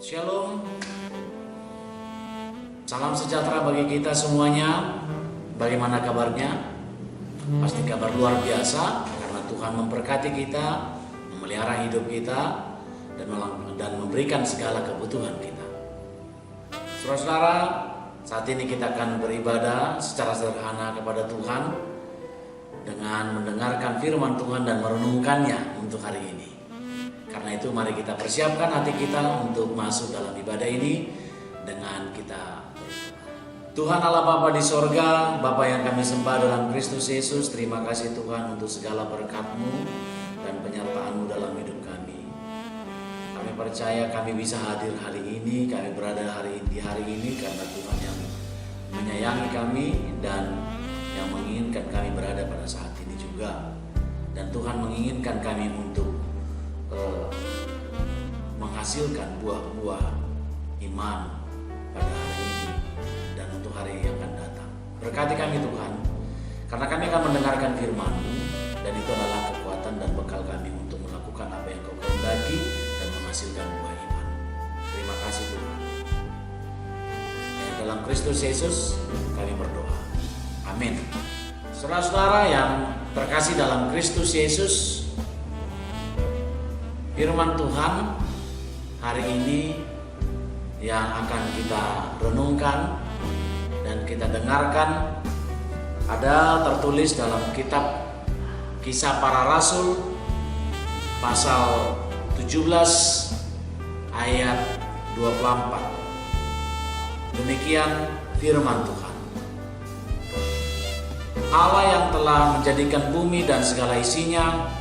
Shalom, salam sejahtera bagi kita semuanya. Bagaimana kabarnya? Pasti kabar luar biasa, karena Tuhan memberkati kita, memelihara hidup kita, dan memberikan segala kebutuhan kita. Saudara-saudara, saat ini kita akan beribadah secara sederhana kepada Tuhan dengan mendengarkan firman Tuhan dan merenungkannya untuk hari ini. Karena itu mari kita persiapkan hati kita untuk masuk dalam ibadah ini dengan kita berdoa. Tuhan Allah Bapa di sorga, Bapa yang kami sembah dalam Kristus Yesus, terima kasih Tuhan untuk segala berkat-Mu dan penyertaan-Mu dalam hidup kami. Kami percaya kami bisa hadir hari ini, kami berada di hari ini karena Tuhan yang menyayangi kami dan yang menginginkan kami berada pada saat ini juga. Dan Tuhan menginginkan kami untuk menghasilkan buah-buah iman pada hari ini dan untuk hari yang akan datang. Berkati kami Tuhan, karena kami akan mendengarkan firman-Mu, dan itu adalah kekuatan dan bekal kami untuk melakukan apa yang Kau kehendaki dan menghasilkan buah iman. Terima kasih Tuhan. Dalam Kristus Yesus kami berdoa. Amin. Saudara-saudara yang terkasih dalam Kristus Yesus, firman Tuhan hari ini yang akan kita renungkan dan kita dengarkan ada tertulis dalam kitab Kisah Para Rasul pasal 17 ayat 24. Demikian firman Tuhan. Allah yang telah menjadikan bumi dan segala isinya,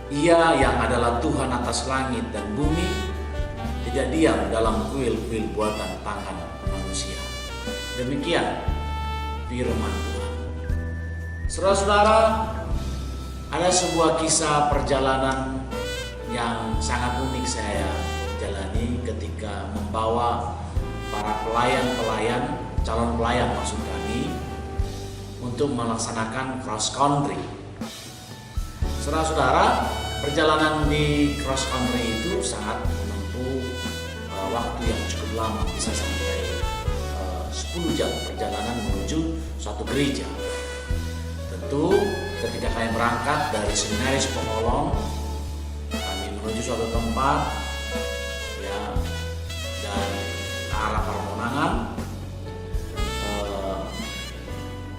Ia yang adalah Tuhan atas langit dan bumi, tidak diam dalam kuil-kuil buatan tangan manusia. Demikian firman Tuhan. Saudara-saudara, ada sebuah kisah perjalanan yang sangat unik saya jalani ketika membawa para pelayan-pelayan, calon pelayan maksud kami, untuk melaksanakan cross country. Saudara-saudara, perjalanan di cross country itu sangat menempuh waktu yang cukup lama, bisa sampai 10 jam perjalanan menuju suatu gereja. Tentu ketika kami berangkat dari Seminaris Pengolong, kami menuju suatu tempat ya, dan ke arah Permonangan.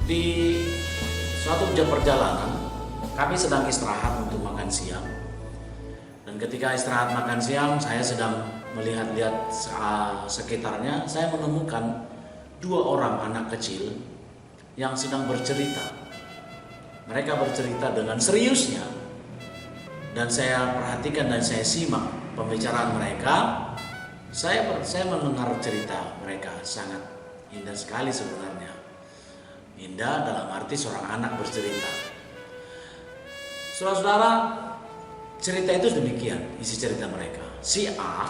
Di suatu jam perjalanan kami sedang istirahat untuk makan siang. Dan ketika istirahat makan siang, saya sedang melihat-lihat sekitarnya. Saya menemukan 2 orang anak kecil yang sedang bercerita. Mereka bercerita dengan seriusnya. Dan saya perhatikan dan saya simak pembicaraan mereka. Saya mendengar cerita mereka sangat indah sekali sebenarnya. Indah dalam arti seorang anak bercerita. Saudara-saudara, cerita itu demikian, isi cerita mereka. Si A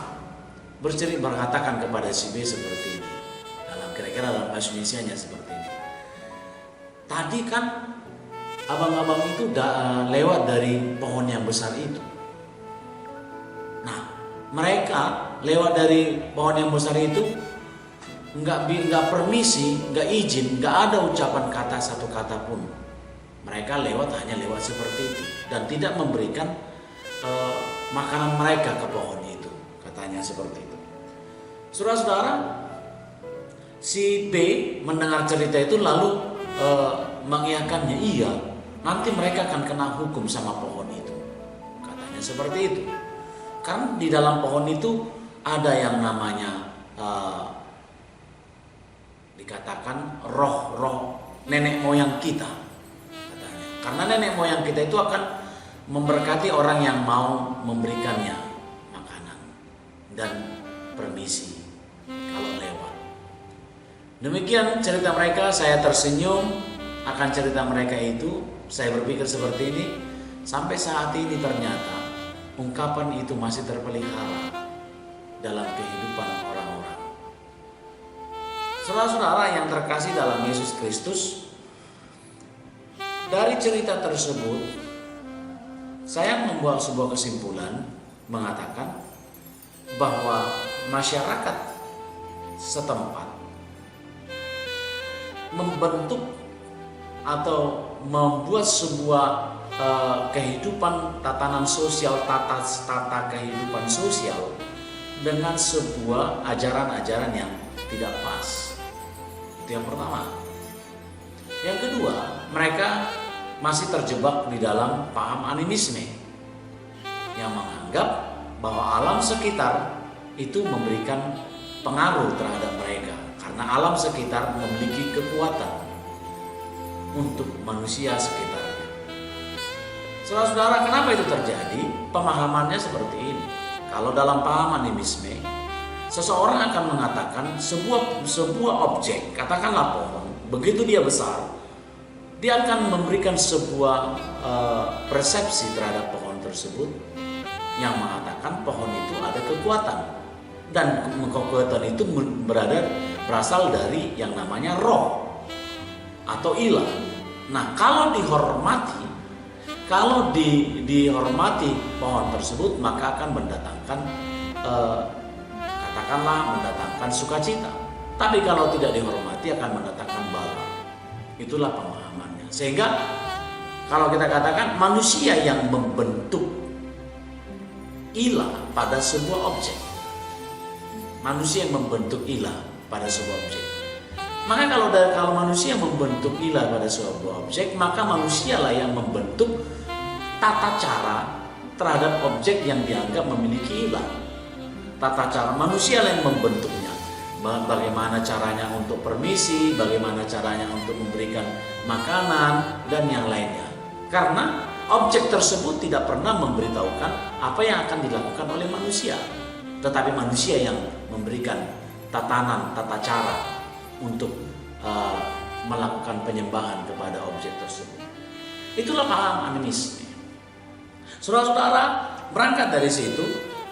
berkatakan kepada si B seperti ini, kira-kira dalam bahasa Indonesianya seperti ini. Tadi kan abang-abang itu lewat dari pohon yang besar itu. Nah, mereka lewat dari pohon yang besar itu nggak permisi, nggak izin, nggak ada ucapan kata satu kata pun. Mereka hanya lewat seperti itu dan tidak memberikan makanan mereka ke pohon itu, katanya seperti itu. Saudara-saudara, si B mendengar cerita itu lalu mengiyakannya, iya, nanti mereka akan kena hukum sama pohon itu, katanya seperti itu. Karena di dalam pohon itu ada yang namanya dikatakan roh-roh nenek moyang kita, katanya. Karena nenek moyang kita itu akan memberkati orang yang mau memberikannya makanan dan permisi kalau lewat. Demikian cerita mereka. Saya tersenyum akan cerita mereka itu. Saya berpikir seperti ini, sampai saat ini ternyata ungkapan itu masih terpelihara dalam kehidupan orang-orang. Saudara-saudara yang terkasih dalam Yesus Kristus, dari cerita tersebut saya membuat sebuah kesimpulan mengatakan bahwa masyarakat setempat membentuk atau membuat sebuah kehidupan tatanan sosial, tata kehidupan sosial dengan sebuah ajaran-ajaran yang tidak pas. Itu yang pertama. Yang kedua, mereka masih terjebak di dalam paham animisme yang menganggap bahwa alam sekitar itu memberikan pengaruh terhadap mereka karena alam sekitar memiliki kekuatan untuk manusia sekitarnya. Saudara-saudara, kenapa itu terjadi? Pemahamannya seperti ini. Kalau dalam paham animisme, seseorang akan mengatakan sebuah objek, katakanlah pohon, begitu dia besar, dia akan memberikan sebuah persepsi terhadap pohon tersebut yang mengatakan pohon itu ada kekuatan, dan kekuatan itu berasal dari yang namanya roh atau ilah. Nah, kalau dihormati pohon tersebut, maka akan mendatangkan mendatangkan sukacita. Tapi kalau tidak dihormati akan mendatangkan bala. Itulah pemahamannya. Sehingga kalau kita katakan manusia yang membentuk ilah pada sebuah objek. Manusia yang membentuk ilah pada sebuah objek. Maka kalau manusia membentuk ilah pada sebuah objek, maka manusialah yang membentuk tata cara terhadap objek yang dianggap memiliki ilah. Tata cara manusialah yang membentuknya. Bagaimana caranya untuk permisi, bagaimana caranya untuk memberikan makanan, dan yang lainnya. Karena objek tersebut tidak pernah memberitahukan apa yang akan dilakukan oleh manusia. Tetapi manusia yang memberikan tata cara untuk melakukan penyembahan kepada objek tersebut. Itulah paham animisme. Saudara-saudara, berangkat dari situ,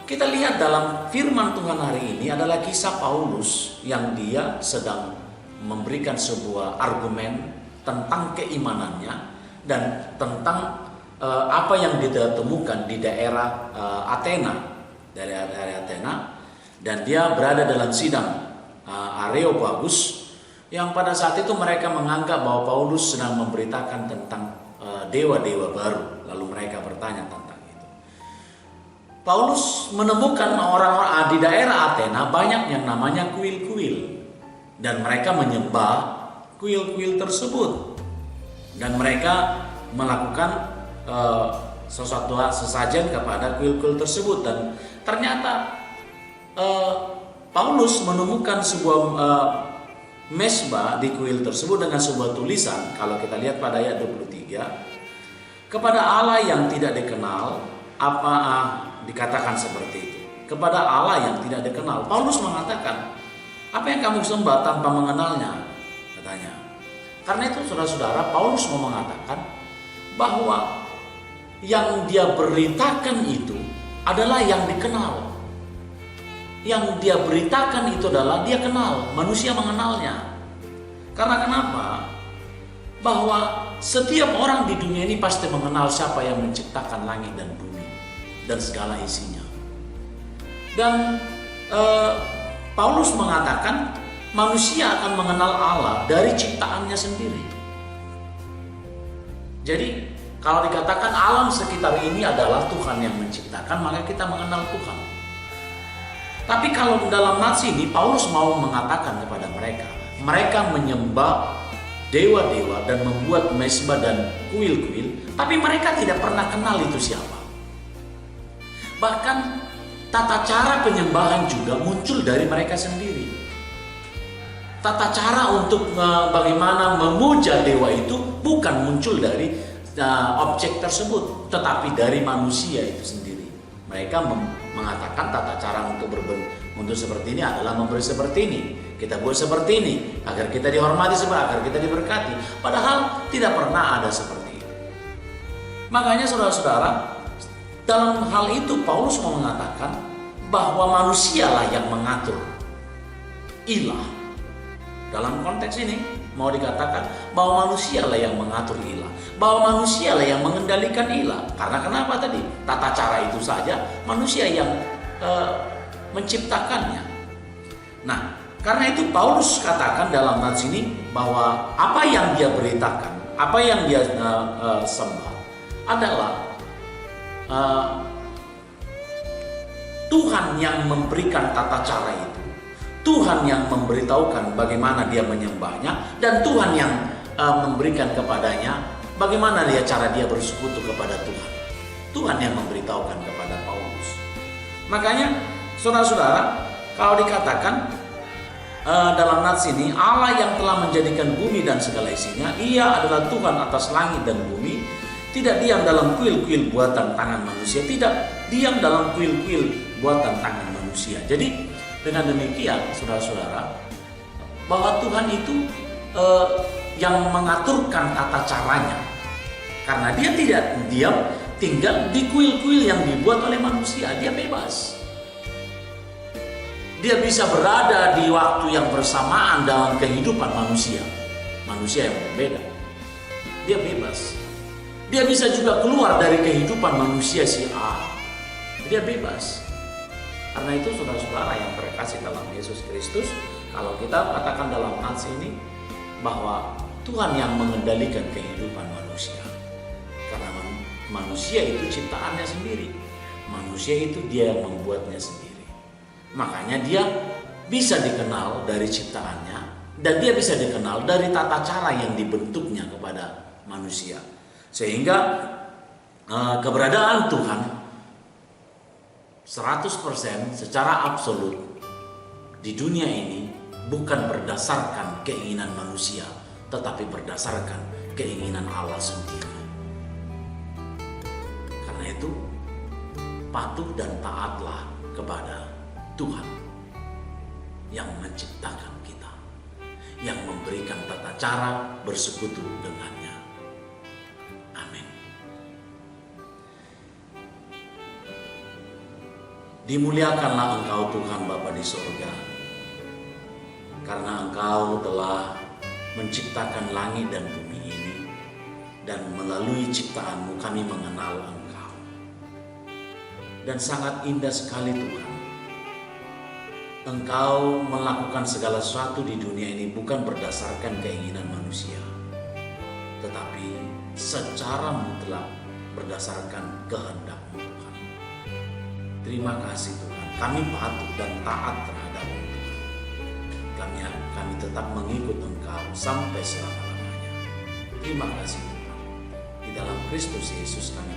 kita lihat dalam firman Tuhan hari ini adalah kisah Paulus yang dia sedang memberikan sebuah argumen tentang keimanannya dan tentang apa yang dia temukan di daerah Athena, dan dia berada dalam sidang Areopagus, yang pada saat itu mereka menganggap bahwa Paulus sedang memberitakan tentang dewa-dewa baru. Lalu mereka bertanya tentang itu. Paulus menemukan orang-orang di daerah Athena banyak yang namanya kuil-kuil, dan mereka menyembah kuil-kuil tersebut, dan mereka melakukan sesuatu sesajen kepada kuil-kuil tersebut. Dan ternyata Paulus menemukan sebuah mesbah di kuil tersebut dengan sebuah tulisan. Kalau kita lihat pada ayat 23, kepada Allah yang tidak dikenal, dikatakan seperti itu. Kepada Allah yang tidak dikenal, Paulus mengatakan, apa yang kamu sembah tanpa mengenalnya, katanya. Karena itu saudara-saudara, Paulus mau mengatakan bahwa yang dia beritakan itu adalah yang dikenal. Yang dia beritakan itu adalah dia kenal, manusia mengenalnya. Karena kenapa? Bahwa setiap orang di dunia ini pasti mengenal siapa yang menciptakan langit dan bumi dan segala isinya. Dan Paulus mengatakan manusia akan mengenal Allah dari ciptaannya sendiri. Jadi kalau dikatakan alam sekitar ini adalah Tuhan yang menciptakan, maka kita mengenal Tuhan. Tapi kalau dalam nats ini Paulus mau mengatakan kepada mereka menyembah dewa-dewa dan membuat mesbah dan kuil-kuil, tapi mereka tidak pernah kenal itu siapa. Bahkan tata cara penyembahan juga muncul dari mereka sendiri. Tata cara untuk bagaimana memuja dewa itu bukan muncul dari objek tersebut, tetapi dari manusia itu sendiri. Mereka mengatakan tata cara untuk seperti ini adalah memberi seperti ini. Kita buat seperti ini agar kita dihormati, agar kita diberkati. Padahal tidak pernah ada seperti itu. Makanya saudara-saudara, dalam hal itu Paulus mau mengatakan bahwa manusialah yang mengatur ilah. Dalam konteks ini mau dikatakan bahwa manusialah yang mengatur ilah, bahwa manusialah yang mengendalikan ilah. Karena kenapa tadi? Tata cara itu saja manusia yang menciptakannya. Nah, karena itu Paulus katakan dalam nats ini bahwa apa yang dia beritakan, apa yang dia sembah adalah Tuhan yang memberikan tata cara itu. Tuhan yang memberitahukan bagaimana dia menyembahnya, dan Tuhan yang memberikan kepadanya bagaimana cara dia bersekutu kepada Tuhan. Tuhan yang memberitahukan kepada Paulus. Makanya saudara-saudara, kalau dikatakan dalam nats ini, Allah yang telah menjadikan bumi dan segala isinya, Ia adalah Tuhan atas langit dan bumi, tidak diam dalam kuil-kuil buatan tangan manusia, tidak diam dalam kuil-kuil buatan tangan manusia. Jadi dengan demikian saudara-saudara, bahwa Tuhan itu yang mengaturkan tata caranya, karena dia tidak diam tinggal di kuil-kuil yang dibuat oleh manusia. Dia bebas. Dia bisa berada di waktu yang bersamaan dalam kehidupan manusia yang berbeda. Dia bebas. Dia bisa juga keluar dari kehidupan manusia si A. Dia bebas. Karena itu saudara-saudara yang terkasih dalam Yesus Kristus, kalau kita katakan dalam nats ini bahwa Tuhan yang mengendalikan kehidupan manusia. Karena manusia itu ciptaannya sendiri. Manusia itu dia yang membuatnya sendiri. Makanya dia bisa dikenal dari ciptaannya, dan dia bisa dikenal dari tata cara yang dibentuknya kepada manusia. Sehingga keberadaan Tuhan 100% secara absolut di dunia ini bukan berdasarkan keinginan manusia, tetapi berdasarkan keinginan Allah sendiri. Karena itu patuh dan taatlah kepada Tuhan yang menciptakan kita, yang memberikan tata cara bersekutu dengannya. Amin. Dimuliakanlah Engkau Tuhan Bapa di surga, karena Engkau telah menciptakan langit dan bumi ini, dan melalui ciptaanmu kami mengenal Engkau. Dan sangat indah sekali Tuhan, Engkau melakukan segala sesuatu di dunia ini bukan berdasarkan keinginan manusia, tetapi secara mutlak berdasarkan kehendak-Mu Tuhan. Terima kasih Tuhan, kami patuh dan taat terhadap-Mu Tuhan. Kami tetap mengikut Engkau sampai selama-lamanya. Terima kasih Tuhan. Di dalam Kristus Yesus kami